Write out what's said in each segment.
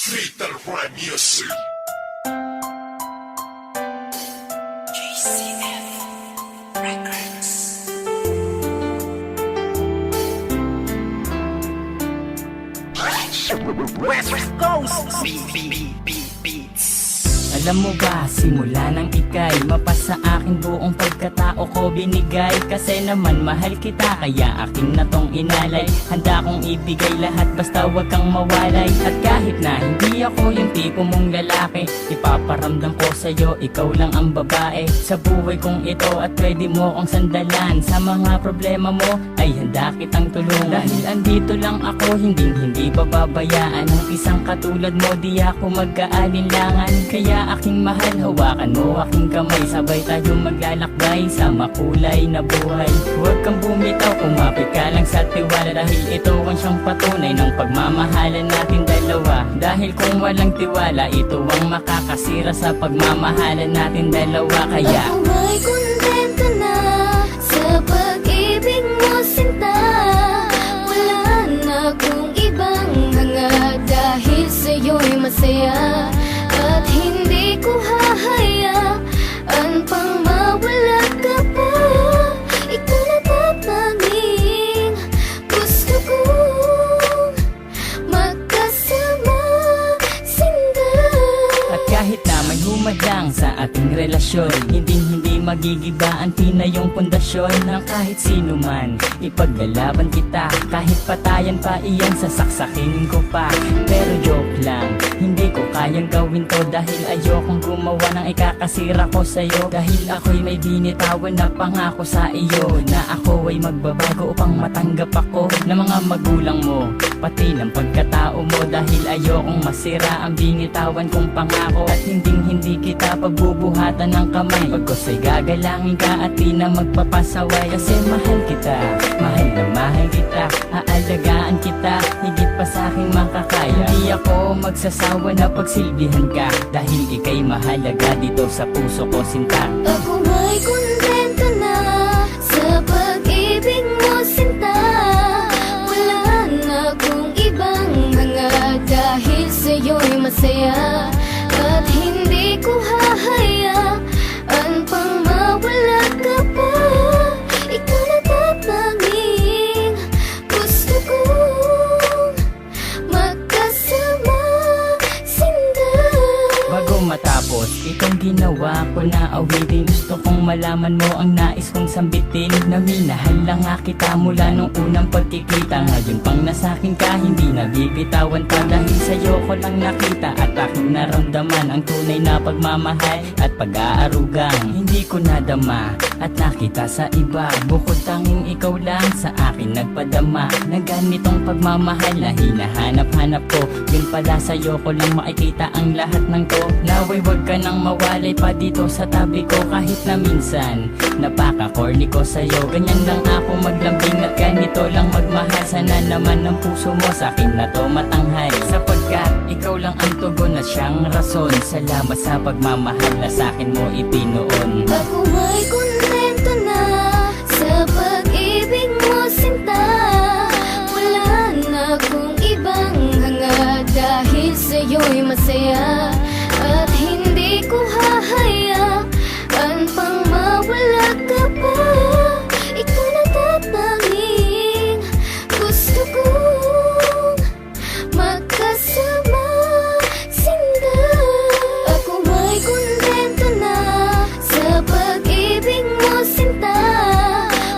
Fatal Rhyme Music. GCF Records. West Coast Beats. Alam mo ba, simula nang ika'y mapasa akin buong pagkatao ko binigay. Kasi naman mahal kita, kaya akin na tong inalay. Handa kong ibigay lahat basta wag kang mawalay. At kahit na hindi ako yung tipo mong lalaki, ipaparamdam ko sa'yo, ikaw lang ang babae sa buhay kong ito at pwede mo kong sandalan. Sa mga problema mo ay handa kitang tulungan. Dahil andito lang ako, hindi pababayaan. Ang isang katulad mo, di ako mag-aalinlangan. Kaya aking mahal, hawakan mo aking kamay. Sabay tayo maglalakbay sa makulay na buhay. Huwag kang bumitaw, kumapit ka lang sa tiwala. Dahil ito ang siyang patunay ng pagmamahalan natin dalawa. Dahil kung walang tiwala, ito ang makakasira sa pagmamahalan natin dalawa. Kaya ako ay kontento na sa pag-ibig mo, sinta. Wala na akong ibang hanga, dahil sa'yo'y masaya. At hindi ko hahayaan pang mawala ka pa. Ikaw na tatanging gusto kong magkasama, sinta. at kahit na may humadlang sa ating relasyon, hindi magigiba ang tinayong pundasyon ng kahit sino man. Ipaglalaban kita, kahit patayan pa iyan, sasaksakin ko pa. Pero joke lang, hindi ko kayang gawin to. Dahil ayokong gumawa ng ikakasira ko sa'yo. Dahil ako'y may binitawan na pangako sa iyo, na ako ay magbabago upang matanggap ako ng mga magulang mo, pati ng pagkatao mo. Dahil ayokong masira ang binitawan kong pangako. At hindi kita pagbubuhatan ng kamay. Pagkos ay gagalangin ka at di na magpapasaway. Kasi mahal kita, mahal na mahal kita. Aalagaan kita, higit pa sa aking makakaya. Hindi ako magsasawa na pagsilbihan ka, dahil ika'y mahalaga dito sa puso ko, sinta. Ako ay kontento na sa pag-ibig mo, sinta. Wala na akong ibang hanga, dahil sa'yo'y masaya. At hindi ko hahayaan pang mawala ka pa. Ikaw na tatanging gusto kong magkasama, sinta. Bago matapos itong ginawa ko na awitin, gusto kong malaman mo ang nais kong sambitin. Na minahal lang nga kita mula nung unang pagkikita. Ngayon pang nasakin ka, hindi nabibitawan pa. Dahil sa'yo ko lang nakita at aking naramdaman ang tunay na pagmamahal at pag-aarugang hindi ko nadama at nakita sa iba. Bukod tanging ikaw lang sa akin nagpadama ng ganitong pagmamahal na hinahanap-hanap ko. Yun pala sa'yo ko lang makikita ang lahat ng to. Naway wag ka nang mawalay pa dito sa tabi ko. Kahit na minsan napaka-corny ko sa'yo, ganyan lang ako maglambing at ganito lang magmahal. Sana naman ang puso mo sa akin na to matanghal, sapagkat ikaw lang ang tugon at siyang rason. Salamat sa pagmamahal na sa akin mo ipinoon. Ako ay kontento na sa pag-ibig mo, sinta. Wala na akong ibang hanga, dahil sa'yo'y masaya. At hindi ko hahayaan pang mawala ka pa. Ikaw na tatanging gusto kong magkasama, sinta. Ako ay kontento na sa pag-ibig mo, sinta.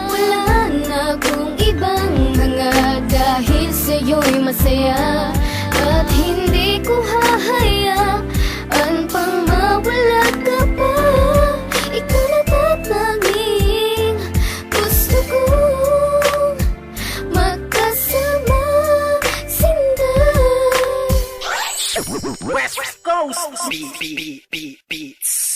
Wala na akong ibang hanga, dahil sa'yo'y masaya. At hindi ko hahayaan pang mawala ka pa. Ikaw na tatanging gusto kong magkasama, sinta. West Coast Beats.